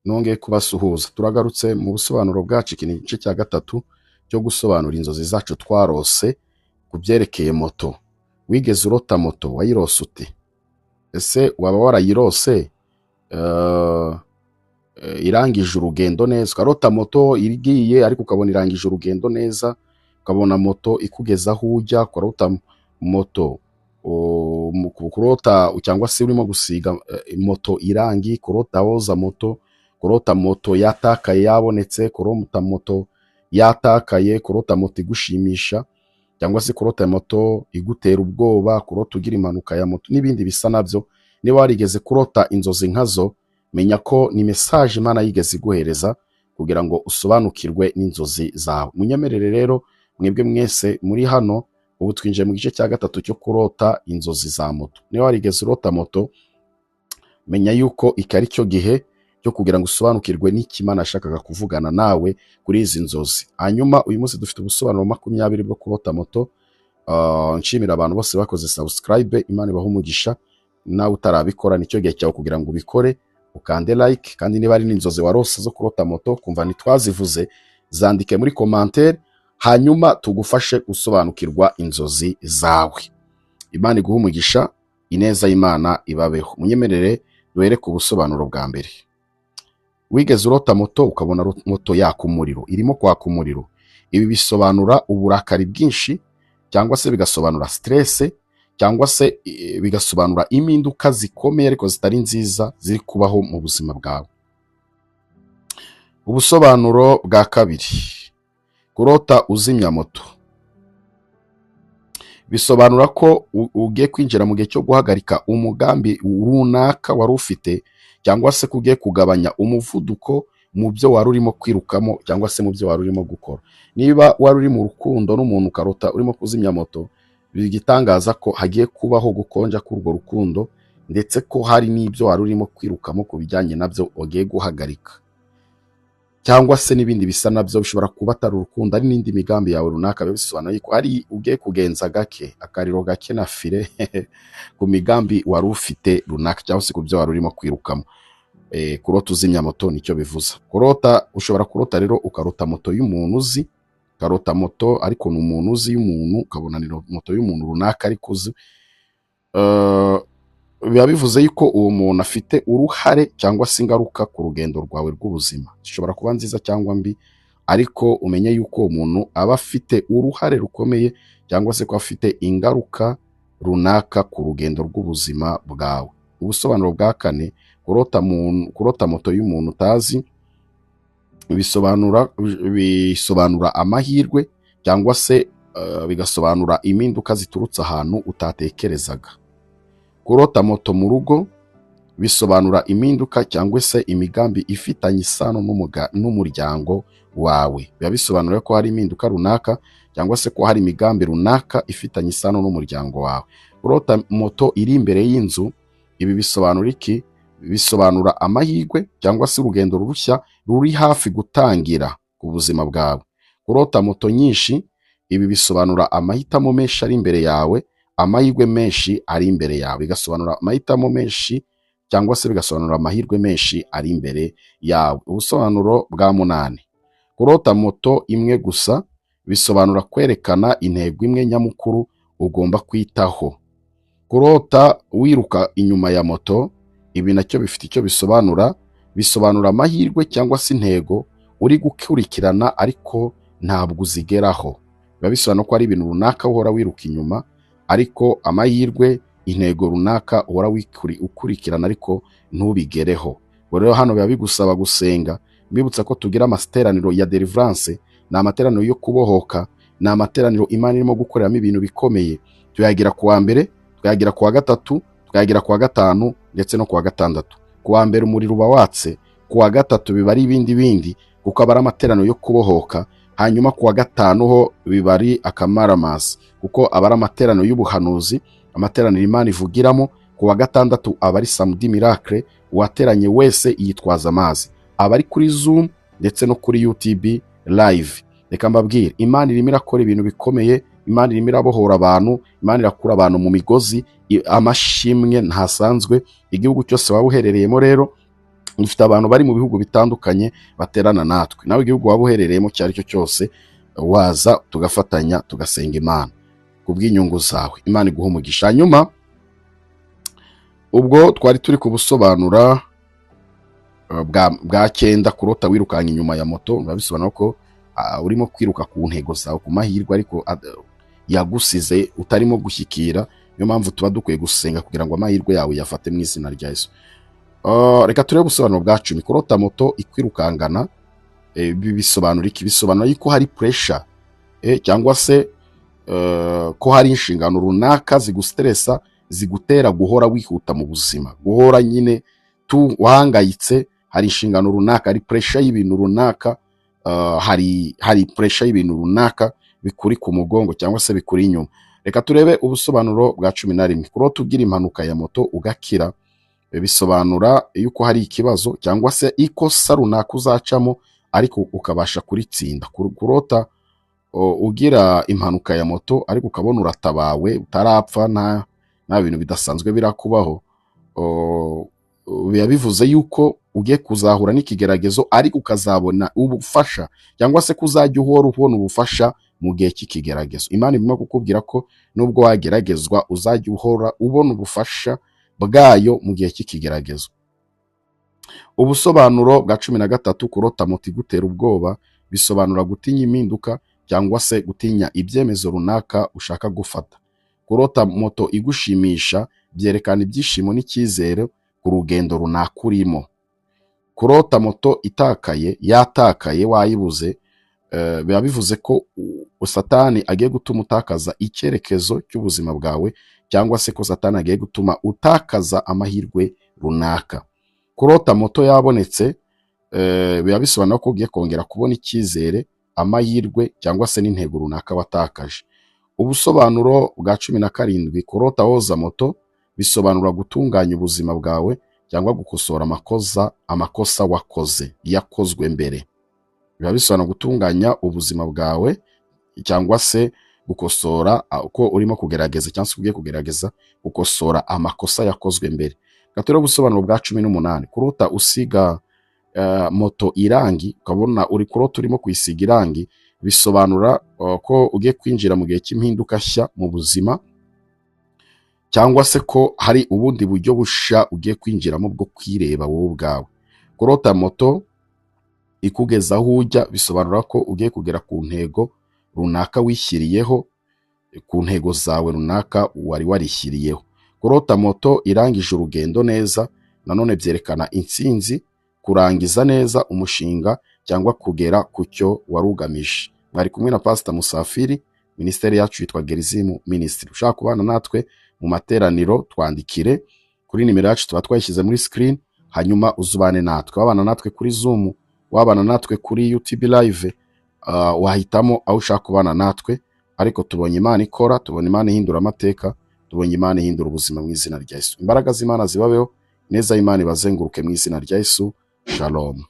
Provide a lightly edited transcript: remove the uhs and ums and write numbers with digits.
nongeye kubasuhuza. Turagarutse mu busobanuro bwacu, iki ni igice cya gatatu cyo gusobanura inzozi zacu twarose ku byerekeye moto. Wigeze urota moto? Wayirose ute? Ese waba warayirose irangije urugendo neza? Ukarota moto irigiye ariko ukabona irangije urugendo neza, ukabona moto ikugeza aho ujya. Ukarota moto kurota cyangwa se urimo gusiga moto irangi, kurota woza moto, kurota moto yatakaye yabonetse, kurota moto yatakaye, kurota moto igushimisha, cyangwa se kurota moto igutera ubwoba, kurota ugira impanuka ya moto n'ibindi bisa nabyo. Niba warigeze kurota inzozi nkazo, menya ko ni message Imana yigeze iguhereza kugira ngo usobanukirwe n'inzozi zawe. Munyemerere rero mwebwe mwese muri hano, ubu twinjiye mu gice cya gatatu cyo kurota inzozi za moto. Niba warigeze urota moto, menya yuko iki ari cyo gihe cyo kugira ngo usobanukirwe n'iki Imana yashakaga kuvugana nawe kuri izi nzozi. Hanyuma uyu munsi dufite ubusobanuro 20 bwo kurota moto. Nshimira abantu bose bakoze subscribe, Imana ibaha umugisha. Nawe utarabikora nicyo gihe cyawe kugira ngo ubikore, ukande like. Kandi niba ari n'inzozi warose zo kurota moto kumva ntitwazivuze, zandike muri commentaire, hanyuma tugufashe gusobanukirwa inzozi zawe. Imana iguha umugisha, ineza y'Imana ibabeho. Munyemerere duhere ku busobanuro bwa mbere. Wigeze urota moto ukabona moto yaka umuriro, irimo kwaka umuriro? Ibi bisobanura uburakari bwinshi, cyangwa se bigasobanura stress, cyangwa se bigasobanura impinduka zikomeye ariko zitari nziza ziri kubaho mu buzima bwawe. Ubusobanuro bwa kabiri. Kurota uzimya moto bisobanura ko ugiye kwinjira mu gihe cyo guhagarika umugambi runaka wari ufite, cyangwa se kugiye kugabanya umuvuduko mu byo wari urimo kwirukamo, cyangwa se mu byo wari urimo gukora. Niba wari uri mu rukundo n'umuntu ukarota urimo kuzimya moto, bigitangaza ko hagiye kubaho gukonja k'urwo rukundo, ndetse ko hari n'ibyo wari urimo kwirukamo ku bijyanye nabyo ugiye guhagarika, cyangwa se n'ibindi bisa nabyo. Bishobora kuba atari urukundo, ari n'indi migambi yawe runaka. Bisobanura yuko ari ugiye kugenza gake, akariro gake na fire ku migambi wari ufite runaka, cyangwa se ku byo wari urimo kwirukamo. Kurota uzimya moto nicyo bivuza. Kurota, ushobora kurota rero ukarota moto y'umuntu uzi, ukarota moto ariko ni umuntu uzi y'umuntu, ukabona ni moto y'umuntu runaka ariko uzi. Biba bivuze yuko uwo muntu afite uruhare cyangwa se ingaruka ku rugendo rwawe rw'ubuzima. Zishobora kuba nziza cyangwa mbi, ariko umenye yuko uwo muntu aba afite uruhare rukomeye, cyangwa se ko afite ingaruka runaka ku rugendo rw'ubuzima bwawe. Ubusobanuro bwa kane. Kurota moto y'umuntu utazi bisobanura amahirwe, cyangwa se bigasobanura impinduka ziturutse ahantu utatekerezaga. Kurota moto mu rugo bisobanura impinduka cyangwa se imigambi ifitanye isano n'umuryango wawe. Biba bisobanura ko hari impinduka runaka, cyangwa se ko hari imigambi runaka ifitanye isano n'umuryango wawe. Kurota moto iri imbere y'inzu, ibi bisobanura iki? Bisobanura amahirwe, cyangwa se urugendo rushya ruri hafi gutangira ku buzima bwawe. Kurota moto nyinshi, ibi bisobanura amahitamo menshi ari imbere yawe, amahirwe menshi ari imbere yawe. Bigasobanura amahitamo menshi, cyangwa se bigasobanura amahirwe menshi ari imbere yawe. Ubusobanuro bwa 8. Kurota moto imwe gusa bisobanura kwerekana intego imwe nyamukuru ugomba kwitaho. Kurota wiruka inyuma ya moto, ibi nacyo bifite icyo bisobanura. Bisobanura amahirwe cyangwa se intego uri gukurikirana ariko ntabwo uzigeraho. Biba bisobanura ko ari ibintu runaka uhora wiruka inyuma, ariko amahirwe, intego runaka uhora ukurikirana ariko ntubigereho. Rero hano biba bigusaba gusenga. Mbibutsa ko tugira amateraniro ya deliverance, ni amateraniro yo kubohoka, ni amateraniro Imana irimo gukoreramo ibintu bikomeye. Tuyagira ku wa mbere, tuyagira ku wa gatatu, tukayagira ku wa gatanu, ndetse no ku wa gatandatu. Ku wa mbere umuriro uba watse, ku wa gatatu biba ari ibindi kuko aba ari amateraniro yo kubohoka. Hanyuma ku wa gatanu ho biba ari akamaramasi, kuko aba ari amateraniro y'ubuhanuzi, amateraniro Imana ivugiramo. Ku wa gatandatu aba ari samedi miracle, uwateranye wese yitwaza amazi. Aba ari kuri Zoom ndetse no kuri YouTube live. Reka mbabwire, Imana irimo irakora ibintu bikomeye, Imana irimo irabohora abantu, Imana irakura abantu mu migozi, amashimwe ntasanzwe. Igihugu cyose waba uherereyemo rero dufite abantu bari mu bihugu bitandukanye baterana natwe. Nawe igihugu waba uherereyemo icyo ari cyo cyose, waza tugafatanya tugasenga Imana ku bw'inyungu zawe. Imana iguha umugisha. Hanyuma ubwo twari turi kubusobanura bwa cyenda, kurota wirukanka inyuma ya moto, bisobanura ko urimo kwiruka ku ntego zawe, ku mahirwe ariko yagusize utarimo gushyikira. Niyo mpamvu tuba dukwiye gusenga kugira ngo amahirwe yawe yafate mu izina rya Yesu. Reka turebe ubusobanuro bwa 10. Kurota moto ikwirukangana bisobanura iki? Bisobanura ko hari pressure cyangwa se ko hari inshingano runaka zigustressa, zigutera guhora wihuta mu buzima, guhora nyine wahangayitse. Hari inshingano runaka, hari pressure y'ibintu runaka, hari pressure y'ibintu runaka bikuri ku mugongo cyangwa se bikuri inyuma. Reka turebe ubusobanuro bwa 11. Kurota ugira impanuka ya moto ugakira, bisobanura yuko hari ikibazo cyangwa se ikosa runaka uzacamo ariko ukabasha kuritsinda. Kurota ugira impanuka ya moto ariko ukabona uratabawe, utarapfa, nta bintu bidasanzwe birakubaho, biba bivuze yuko ugiye kuzahura n'ikigeragezo ariko ukazabona ubufasha, cyangwa se kuzajya uhora ubona ubufasha mu gihe cy'ikigeragezo. Imana irimo kukubwira ko nubwo wageragezwa uzajya uhora ubona ubufasha bwayo mu gihe cy'ikigeragezo. Ubusobanuro bwa 13. Kurota moto igutera ubwoba, bisobanura gutinya impinduka cyangwa se gutinya ibyemezo runaka ushaka gufata. Kurota moto igushimisha, byerekana ibyishimo n'icyizere ku rugendo runaka urimo. Kurota moto yatakaye wayibuze, biba bivuze ko Satani agiye gutuma utakaza icyerekezo cy'ubuzima bwawe, cyangwa se ko Satani agiye gutuma utakaza amahirwe runaka. Kurota moto yabonetse, biba bisobanura ko ugiye kongera kubona icyizere, amahirwe cyangwa se n'intego runaka watakaje. Ubusobanuro bwa 17. Kurota woza moto, bisobanura gutunganya ubuzima bwawe cyangwa gukosora amakosa wakoze yakozwe mbere. Biba bisobanura gutunganya ubuzima bwawe cyangwa se gukosora uko urimo kugerageza cyangwa se ugiye kugerageza gukosora amakosa yakozwe mbere. Gatero ubusobanuro bwa 18. Kurota usiga moto irangi, ukabona uri kurota urimo kwisiga irangi, bisobanura ko ugiye kwinjira mu gihe cy'impinduka nshya mu buzima, cyangwa se ko hari ubundi buryo busha ugiye kwinjiramo bwo kwireba wowe ubwawe. Kurota moto ikugeza aho ujya, bisobanura ko ugiye kugera ku ntego runaka wishyiriyeho, ku ntego zawe runaka wari warishyiriyeho. Kurota moto irangije urugendo neza, nanone byerekana intsinzi, kurangiza neza umushinga cyangwa kugera ku cyo warugamije. Mwari kumwe na Pastor Musafiri, ministeri yacu yitwa Gerizimu Ministry. Ushaka kubana natwe mu materaniro, twandikire kuri nimero yacu tuba twayishyize muri screen, hanyuma uzubane natwe. Wabana natwe kuri Zoom, wabana natwe kuri YouTube live, wahitamo aho ushaka kubana natwe. Ariko tubonye Imana ikora, tubonye Imana ihindura amateka, tubonye Imana ihindura ubuzima mu izina rya Yesu. Imbaraga z'Imana zibabeho, neza y'Imana ibazenguruke mu izina rya Yesu. Shalom.